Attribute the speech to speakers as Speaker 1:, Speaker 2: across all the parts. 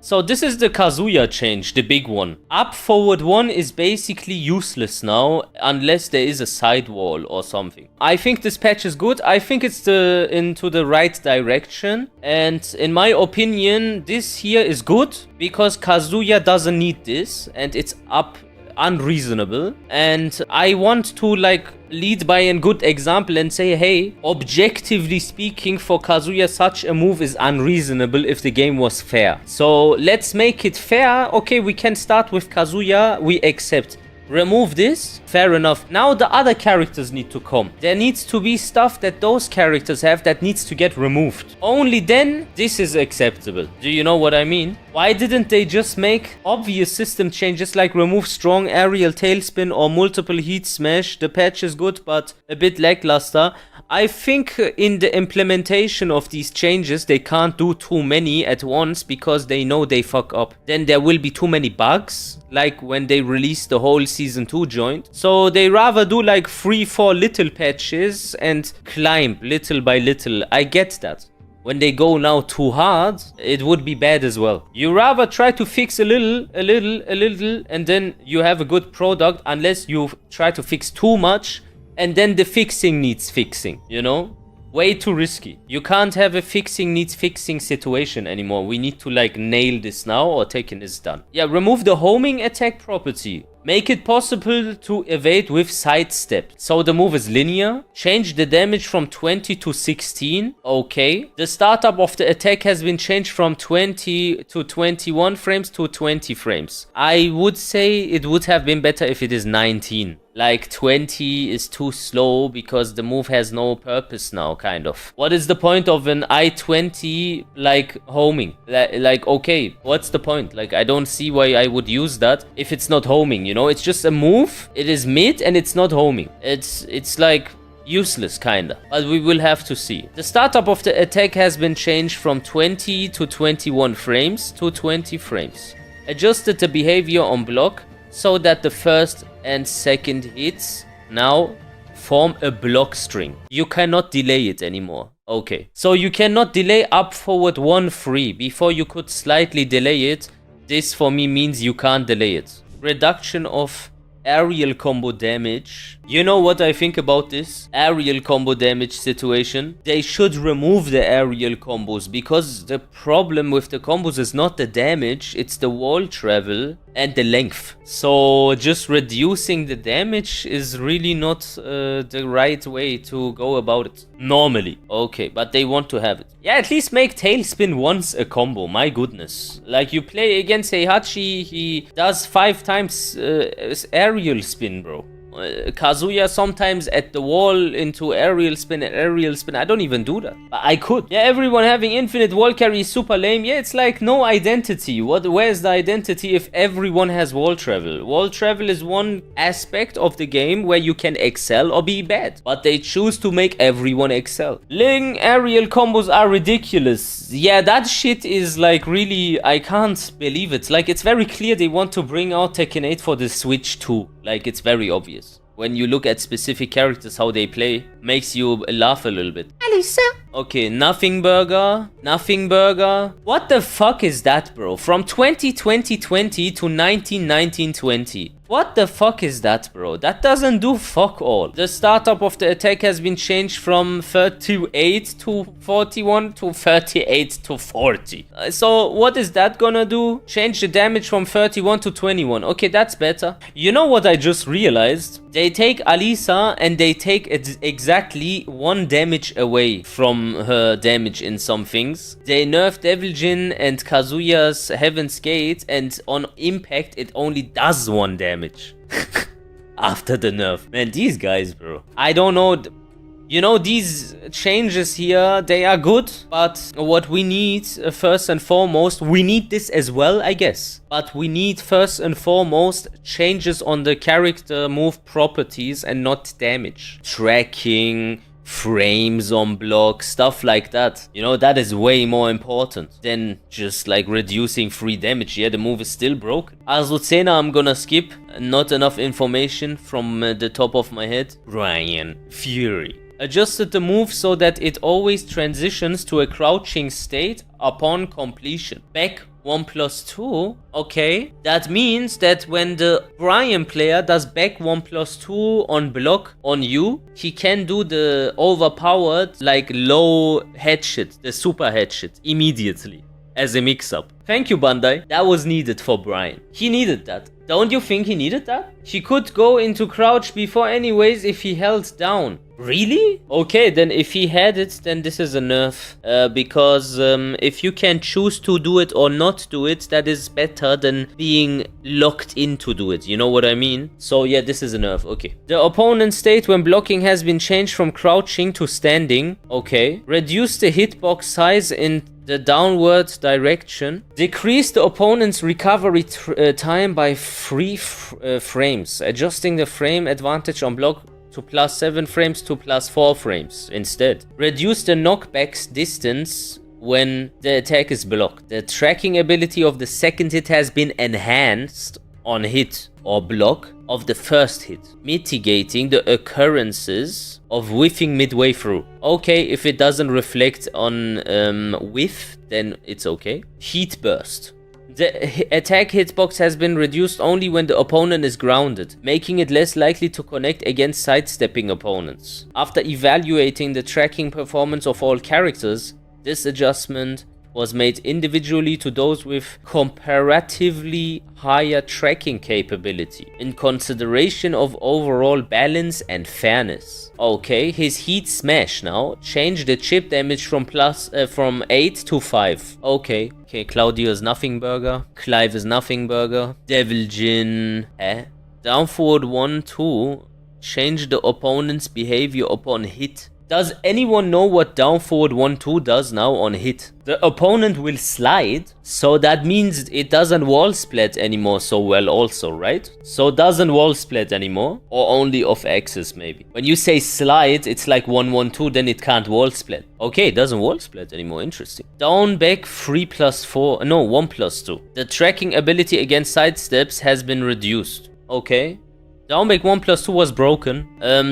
Speaker 1: So this is the Kazuya change, the big one. Up forward 1 is basically useless now, unless there is a sidewall or something. I think this patch is good. I think it's into the right direction. And in my opinion, this here is good because Kazuya doesn't need this and it's up unreasonable, and I want to like lead by a good example and say, hey, objectively speaking, for Kazuya such a move is unreasonable if the game was fair. So let's make it fair. Okay, we can start with Kazuya, we accept. Remove this, fair enough. Now the other characters need to come. There needs to be stuff that those characters have that needs to get removed. Only then this is acceptable. Do you know what I mean? Why didn't they just make obvious system changes like remove strong aerial tailspin or multiple heat smash? The patch is good but a bit lackluster. I think in the implementation of these changes they can't do too many at once because they know they fuck up. Then there will be too many bugs, like when they release the whole season 2 joint. So they rather do like 3-4 little patches and climb little by little. I get that. When they go now too hard, it would be bad as well. You rather try to fix a little, and then you have a good product, unless you try to fix too much and then the fixing needs fixing, you know? Way too risky. You can't have a fixing needs fixing situation anymore. We need to like nail this now or Tekken is done. Yeah, remove the homing attack property. Make it possible to evade with sidestep. So the move is linear. Change the damage from 20 to 16. Okay. The startup of the attack has been changed from 20 to 21 frames to 20 frames. I would say it would have been better if it is 19. Like 20 is too slow because the move has no purpose now, kind of. What is the point of an I-20 like homing? Like, okay, what's the point? Like, I don't see why I would use that if it's not homing, you know? It's just a move, it is mid and it's not homing. It's like useless, kinda. But we will have to see. The startup of the attack has been changed from 20 to 21 frames to 20 frames. Adjusted the behavior on block so that the first and second hits now form a block string. You cannot delay it anymore. Okay, so you cannot delay up forward 1 free. Before you could slightly delay it. This for me means you can't delay it. Reduction of aerial combo damage. You know what I think about this aerial combo damage situation? They should remove the aerial combos, because the problem with the combos is not the damage, it's the wall travel and the length. So just reducing the damage is really not the right way to go about it normally. Okay, but they want to have it. Yeah, at least make tailspin once a combo. My goodness, like you play against Heihachi, he does 5 times aerial spin, bro. Kazuya sometimes at the wall into aerial spin. I don't even do that, but I could. Yeah, everyone having infinite wall carry is super lame. Yeah, it's like no identity. Where's the identity if everyone has wall travel? Wall travel is one aspect of the game where you can excel or be bad, but they choose to make everyone excel. Ling aerial combos are ridiculous. Yeah, that shit is like really, I can't believe it. Like, it's very clear they want to bring out Tekken 8 for the Switch too. Like, it's very obvious. When you look at specific characters, how they play, makes you laugh a little bit. Alisa. Okay, Nothing Burger. What the fuck is that, bro? From 2020 to 1920. What the fuck is that, bro? That doesn't do fuck all. The startup of the attack has been changed from 38 to 41 to 38 to 40. So what is that gonna do? Change the damage from 31 to 21. Okay, that's better. You know what I just realized? They take Alisa and they take exactly 1 damage away from her damage in some things. They nerfed Devil Jin and Kazuya's Heaven's Gate, and on impact it only does 1 damage. After the nerf. Man, these guys, bro. I don't know. You know, these changes here, they are good, but what we need first and foremost, we need this as well, I guess. But we need first and foremost changes on the character move properties and not damage. Tracking, frames on block, stuff like that. You know, that is way more important than just like reducing free damage. Yeah, the move is still broken. Azucena I'm gonna skip. Not enough information from the top of my head. Bryan Fury. Adjusted the move so that it always transitions to a crouching state upon completion. Back 1+2. Okay. That means that when the Bryan player does back 1+2 on block on you, he can do the overpowered, like, low head shit, the super head shit, immediately as a mix-up. Thank you, Bandai. That was needed for Bryan. He needed that. Don't you think he needed that? He could go into crouch before anyways if he held down. Really? Okay, then if he had it, then this is a nerf. Because if you can choose to do it or not do it, that is better than being locked in to do it. You know what I mean? So yeah, this is a nerf. Okay. The opponent's state when blocking has been changed from crouching to standing. Okay. Reduce the hitbox size in the downward direction. Decrease the opponent's recovery time by 3 frames. Adjusting the frame advantage on block to +7 frames to +4 frames instead. Reduce the knockback's distance when the attack is blocked. The tracking ability of the second hit has been enhanced on hit or block of the first hit, mitigating the occurrences of whiffing midway through. Okay, if it doesn't reflect on whiff, then it's okay. Heat burst. The attack hitbox has been reduced only when the opponent is grounded, making it less likely to connect against sidestepping opponents. After evaluating the tracking performance of all characters, this adjustment was made individually to those with comparatively higher tracking capability, in consideration of overall balance and fairness. Okay, his heat smash now changed the chip damage from 8 to 5. Okay, Claudio is nothing burger, Clive is nothing burger, Devil Jin, down forward 1, 2, change the opponent's behavior upon hit. Does anyone know what down forward 1, 2 does now on hit? The opponent will slide, so that means it doesn't wall splat anymore so well also, right? So it doesn't wall splat anymore, or only off axis maybe. When you say slide, it's like 1, 1, 2, then it can't wall splat. Okay, it doesn't wall splat anymore, interesting. Down back 3+4, no, 1+2. The tracking ability against side steps has been reduced. Okay. Downback 1+2 was broken.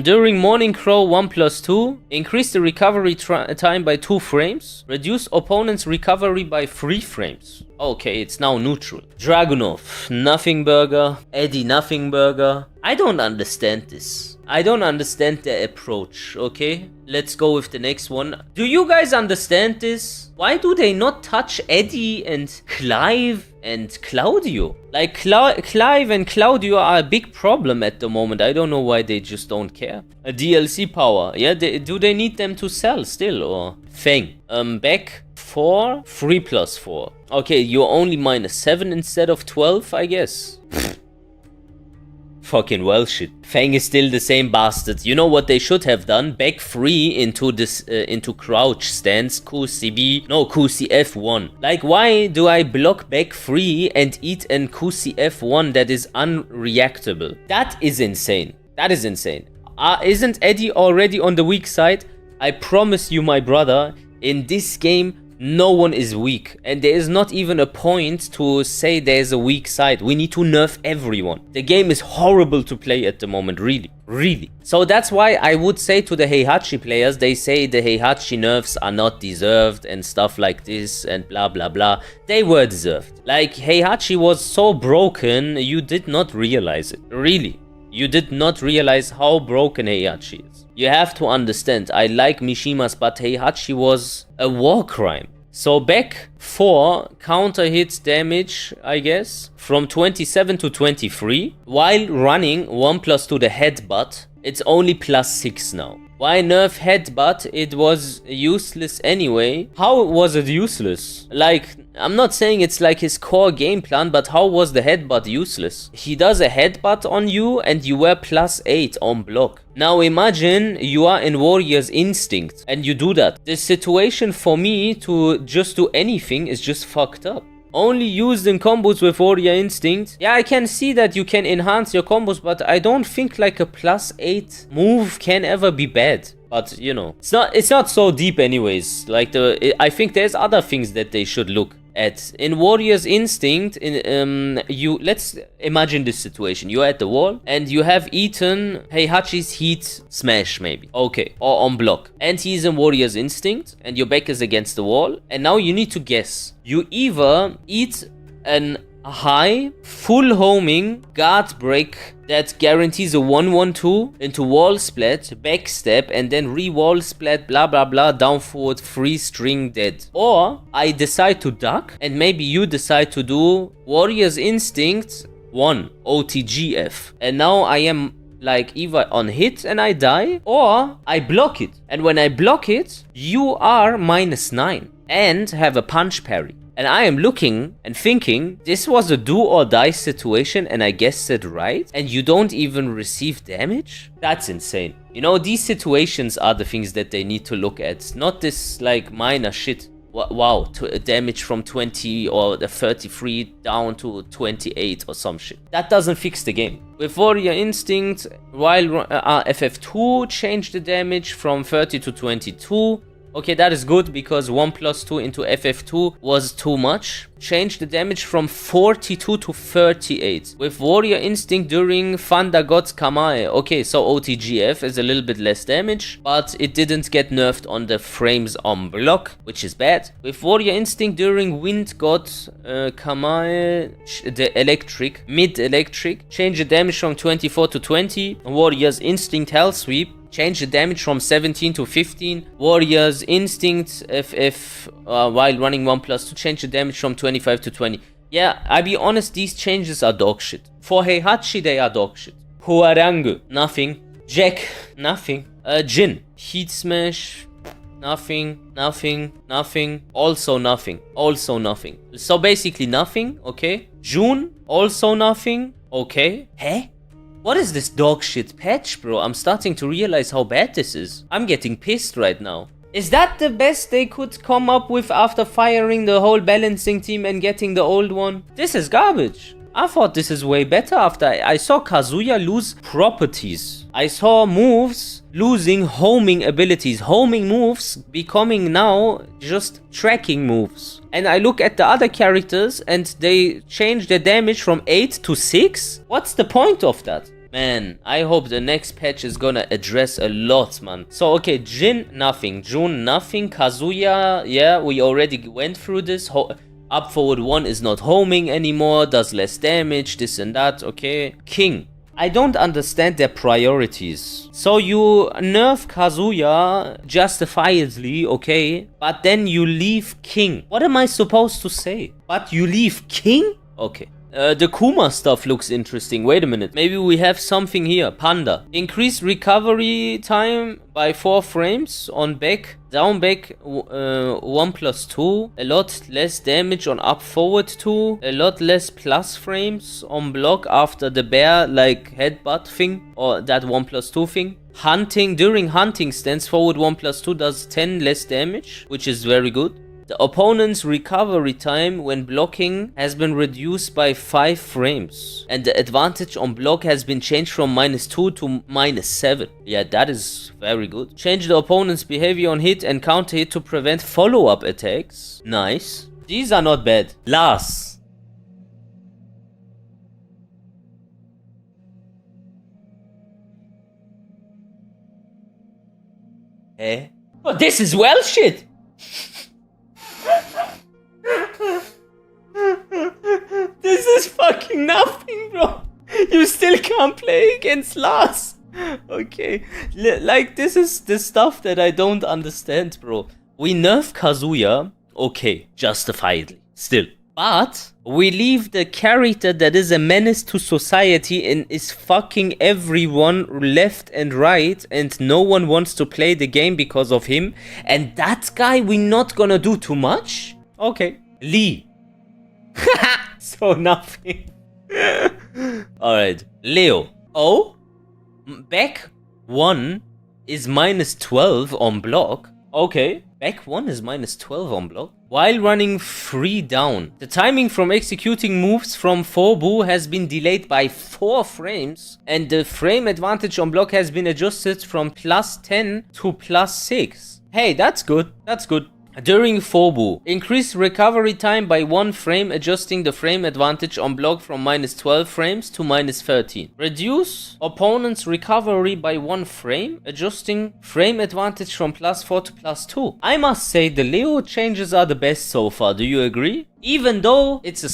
Speaker 1: During Morning Crow 1+2, increase the recovery time by 2 frames. Reduce opponent's recovery by 3 frames. Okay, it's now neutral. Dragunov, nothing burger. Eddie, nothing burger. I don't understand this. I don't understand their approach, okay? Let's go with the next one. Do you guys understand this? Why do they not touch Eddie and Clive and Claudio? Like, Clive and Claudio are a big problem at the moment. I don't know why they just don't care. A DLC power. Yeah, do they need them to sell still, or? Fang. Back 4, 3+4. Okay, you're only -7 instead of 12, I guess. Fucking well shit. Fang is still the same bastard. You know what they should have done? Back 3 into this into crouch stance QCF1. Like, why do I block back 3 and eat an QCF1 that is unreactable? That is insane. That is insane. Isn't Eddie already on the weak side? I promise you, my brother, in this game no one is weak, and there is not even a point to say there's a weak side. We need to nerf everyone. The game is horrible to play at the moment, really. So that's why I would say to the Heihachi players, they say the Heihachi nerfs are not deserved and stuff like this and blah blah blah. They were deserved. Like, Heihachi was so broken, you did not realize it. Really. You did not realize how broken Heihachi is. You have to understand, I like Mishimas, but Heihachi was a war crime. So back 4 counter hits damage, I guess, from 27 to 23. While running 1+2 the headbutt, it's only +6 now. Why nerf headbutt? It was useless anyway. How was it useless? Like, I'm not saying it's like his core game plan, but how was the headbutt useless? He does a headbutt on you and you were +8 on block. Now imagine you are in Warrior's Instinct and you do that. The situation for me to just do anything is just fucked up. Only used in combos with Warrior Instinct. Yeah, I can see that you can enhance your combos, but I don't think like a +8 move can ever be bad. But, you know, it's not so deep anyways. Like, I think there's other things that they should look. at. In Warrior's Instinct, let's imagine this situation. You're at the wall and you have eaten Heihachi's heat smash, maybe. Okay, or on block. And he's in Warrior's Instinct and your back is against the wall. And now you need to guess. You either eat an high, full homing guard break that guarantees a 1-1-2 into wall splat, backstep, and then re-wall splat, blah blah blah, down forward, free string dead. Or I decide to duck, and maybe you decide to do Warrior's Instinct 1, OTGF. And now I am like either on hit and I die, or I block it. And when I block it, you are -9 and have a punch parry. And I am looking and thinking, this was a do or die situation and I guessed it right? And you don't even receive damage? That's insane. You know, these situations are the things that they need to look at. Not this like minor shit. Wow, damage from 20 or the 33 down to 28 or some shit. That doesn't fix the game. With Warrior Instinct, while FF2 changed the damage from 30 to 22. Okay, that is good because 1+2 into FF2 was too much. Change the damage from 42 to 38. With Warrior Instinct during Thunder God's Kamae. Okay, so OTGF is a little bit less damage, but it didn't get nerfed on the frames on block, which is bad. With Warrior Instinct during Wind God Kamae, the electric, mid-electric, change the damage from 24 to 20. Warrior's Instinct Hell Sweep. Change the damage from 17 to 15. Warrior's Instinct FF while running 1+2. Change the damage from 25 to 20. Yeah, I'll be honest, these changes are dog shit. For Heihachi, they are dog shit. Huarangu, nothing. Jack, nothing. Jin, Heat Smash, nothing, nothing, nothing. Also nothing. Also nothing. So basically nothing, okay. June, also nothing, okay. Hey? What is this dog shit patch, bro? I'm starting to realize how bad this is. I'm getting pissed right now. Is that the best they could come up with after firing the whole balancing team and getting the old one? This is garbage. I thought this is way better after I saw Kazuya lose properties. I saw moves losing homing abilities. Homing moves becoming now just tracking moves. And I look at the other characters and they change their damage from 8 to 6? What's the point of that? Man, I hope the next patch is gonna address a lot, man. So, okay, Jin, nothing. June, nothing. Kazuya, yeah, we already went through this. Up forward 1 is not homing anymore, does less damage, this and that, okay. King. I don't understand their priorities. So you nerf Kazuya justifiably, okay, but then you leave King. What am I supposed to say? But you leave King? Okay. The Kuma stuff looks interesting. Wait a minute. Maybe we have something here. Panda. Increase recovery time by 4 frames on back. Down back 1+2. A lot less damage on up forward 2. A lot less plus frames on block after the bear like headbutt thing. Or that 1+2 thing. Hunting. During hunting stance forward 1+2 does 10 less damage. Which is very good. The opponent's recovery time when blocking has been reduced by 5 frames. And the advantage on block has been changed from -2 to -7. Yeah, that is very good. Change the opponent's behavior on hit and counter hit to prevent follow-up attacks. Nice. These are not bad. Last. Eh? Oh, this is well shit! This is fucking nothing, bro. You still can't play against Lars. Okay. Like, this is the stuff that I don't understand, bro. We nerf Kazuya. Okay, justifiably. Still. But we leave the character that is a menace to society and is fucking everyone left and right, and no one wants to play the game because of him. And that guy, we're not gonna do too much? Okay. Lee. So nothing. Alright. Leo. Oh? Back 1 is -12 on block. Okay. Back 1 is -12 on block. While running 3 down. The timing from executing moves from 4Bu has been delayed by 4 frames. And the frame advantage on block has been adjusted from +10 to +6. Hey, that's good. That's good. During Fobu, increase recovery time by 1 frame, adjusting the frame advantage on block from -12 frames to -13. Reduce opponent's recovery by 1 frame, adjusting frame advantage from +4 to +2. I must say the Leo changes are the best so far, do you agree? Even though it's a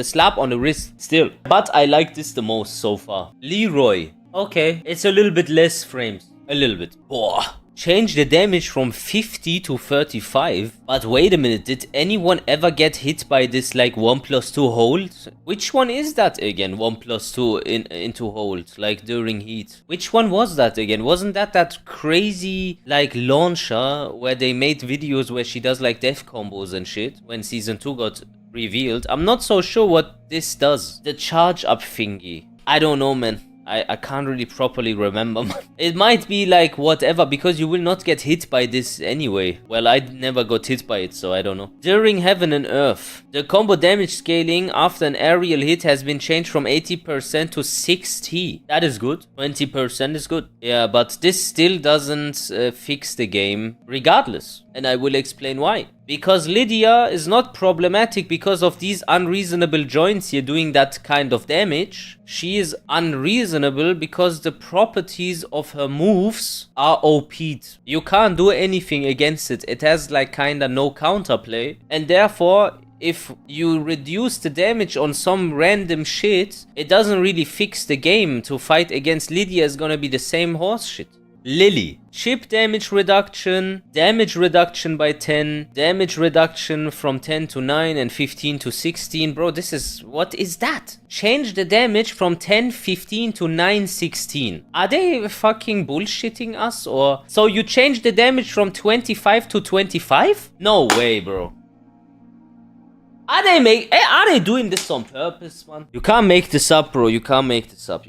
Speaker 1: slap on the wrist still. But I like this the most so far. Leroy. Okay, it's a little bit less frames. A little bit. Boah. Change the damage from 50 to 35. But wait a minute, did anyone ever get hit by this like 1+2 hold? Which one is that again? 1+2 into hold, like during heat. Which one was that again? Wasn't that crazy like launcher where they made videos where she does like death combos and shit when season 2 got revealed? I'm not so sure what this does. The charge up thingy. I don't know, man. I can't really properly remember. It might be like whatever, because you will not get hit by this anyway. Well, I never got hit by it, so I don't know. During Heaven and Earth, the combo damage scaling after an aerial hit has been changed from 80% to 60. That is good. 20% is good. Yeah, but this still doesn't fix the game regardless. And I will explain why. Because Lydia is not problematic because of these unreasonable joints here doing that kind of damage. She is unreasonable because the properties of her moves are OP'd. You can't do anything against it. It has like kinda no counterplay. And therefore, if you reduce the damage on some random shit, it doesn't really fix the game. To fight against Lydia is gonna be the same horse shit. Lily. Chip damage reduction by 10, damage reduction from 10 to 9 and 15 to 16. Bro, this is, what is that? Change the damage from 10, 15 to 9, 16. Are they fucking bullshitting us or? So you change the damage from 25 to 25? No way, bro. Are they doing this on purpose, man? You can't make this up, bro. You can't make this up.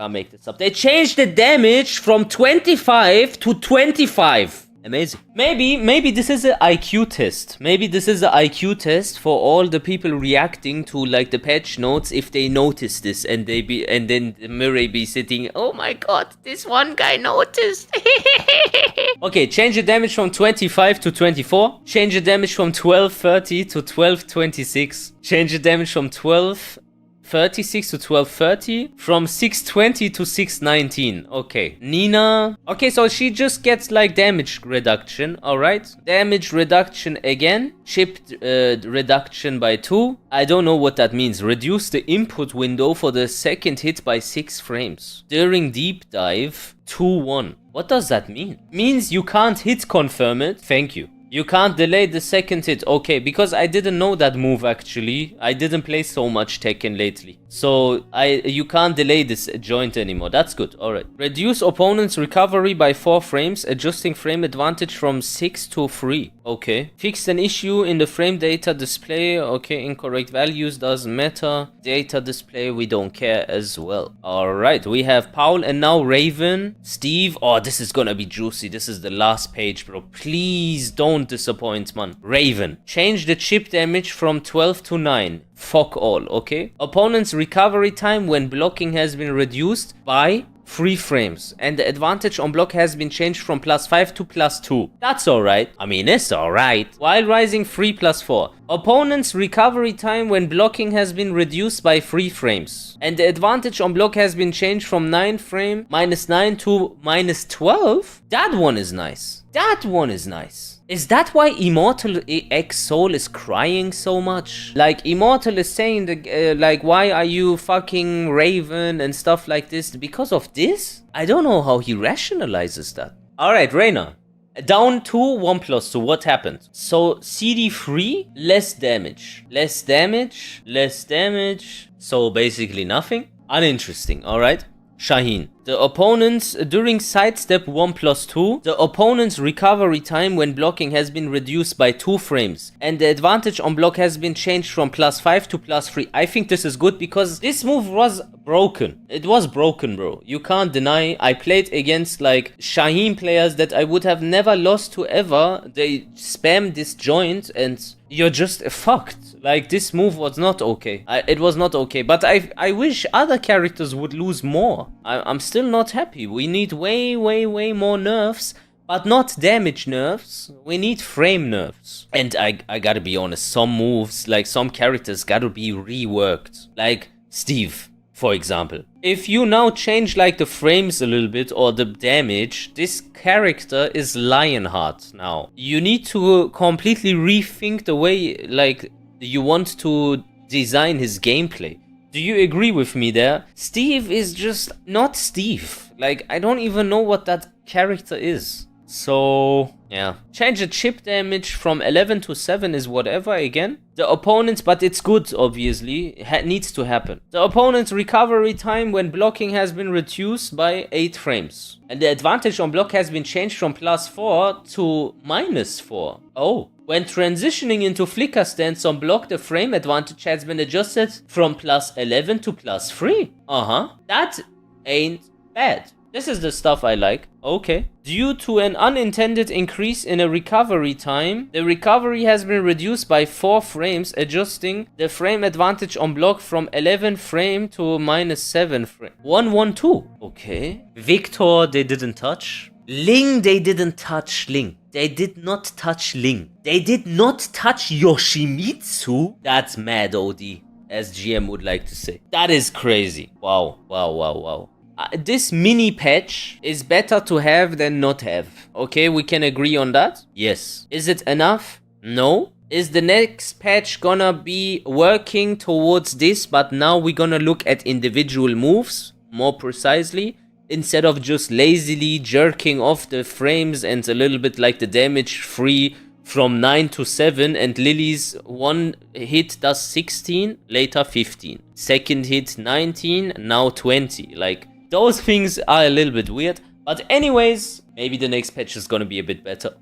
Speaker 1: Can't make this up. They changed the damage from 25 to 25. Amazing. Maybe this is an IQ test. Maybe this is an IQ test for all the people reacting to like the patch notes if they notice this and then Murray be sitting, oh my god, this one guy noticed. Okay, change the damage from 25 to 24. Change the damage from 1230 to 1226. Change the damage from 1236 to 1230, from 620 to 619. Okay, Nina. Okay, so she just gets like damage reduction. All right, damage reduction again. Chip reduction by 2. I don't know what that means. Reduce the input window for the second hit by 6 frames during deep dive. 2-1. What does that mean? Means you can't hit confirm it. Thank you. You can't delay the second hit. Okay, because I didn't know that move actually. I didn't play so much Tekken lately. So you can't delay this joint anymore. That's good. Alright. Reduce opponent's recovery by 4 frames, adjusting frame advantage from 6 to 3. Okay. Fixed an issue in the frame data display. Okay, incorrect values doesn't matter. Data display, we don't care as well. Alright, we have Paul and now Raven. Steve. Oh, this is gonna be juicy. This is the last page, bro. Please don't disappoint, man. Raven. Change the chip damage from 12 to 9. Fuck all, okay? Opponent's recovery time when blocking has been reduced by 3 frames, and the advantage on block has been changed from +5 to +2. That's alright. I mean, it's alright. While rising 3 + 4. Opponent's recovery time when blocking has been reduced by 3 frames, and the advantage on block has been changed from 9 frame -9 to -12. That one is nice. That one is nice. Is that why Immortal X Soul is crying so much? Like, Immortal is saying, like, why are you fucking Raven and stuff like this? Because of this? I don't know how he rationalizes that. Alright, Reina. Down to 1+2, what happened? So, CD3, less damage. Less damage, less damage. So, basically nothing. Uninteresting, alright? Shaheen. The opponent's, during sidestep 1+2, the opponent's recovery time when blocking has been reduced by 2 frames, and the advantage on block has been changed from +5 to +3. I think this is good because this move was broken. It was broken, bro. You can't deny. I played against like Shaheen players that I would have never lost to ever. They spam this joint and you're just fucked. Like, this move was not okay. It was not okay. But I wish other characters would lose more. I'm still not happy. We need way more nerfs but not damage nerfs. We need frame nerfs. And I gotta be honest, some moves, like some characters gotta be reworked. Like Steve, for example. If you now change like the frames a little bit or the damage, this character is Lionheart now. You need to completely rethink the way like you want to design his gameplay. Do you agree with me there? Steve is just not Steve. Like, I don't even know what that character is. So, yeah. Change the chip damage from 11 to 7 is whatever again. The opponent's, but it's good, obviously. Needs to happen. The opponent's recovery time when blocking has been reduced by 8 frames. And the advantage on block has been changed from +4 to -4. Oh. When transitioning into flicker stance on block, the frame advantage has been adjusted from +11 to +3. That ain't bad. This is the stuff I like. Okay. Due to an unintended increase in a recovery time, the recovery has been reduced by 4 frames, adjusting the frame advantage on block from 11 frame to -7 frame. 112. Okay. Victor, they didn't touch. Ling, they didn't touch Ling. They did not touch Ling. They did not touch Yoshimitsu. That's mad OD, as GM would like to say. That is crazy. Wow, wow, wow, wow. This mini patch is better to have than not have. Okay, we can agree on that? Yes. Is it enough? No. Is the next patch gonna be working towards this, but now we're gonna look at individual moves more precisely, instead of just lazily jerking off the frames and a little bit like the damage free from 9 to 7, and Lily's one hit does 16, later 15. Second hit 19, now 20. Like, those things are a little bit weird. But anyways, maybe the next patch is gonna be a bit better.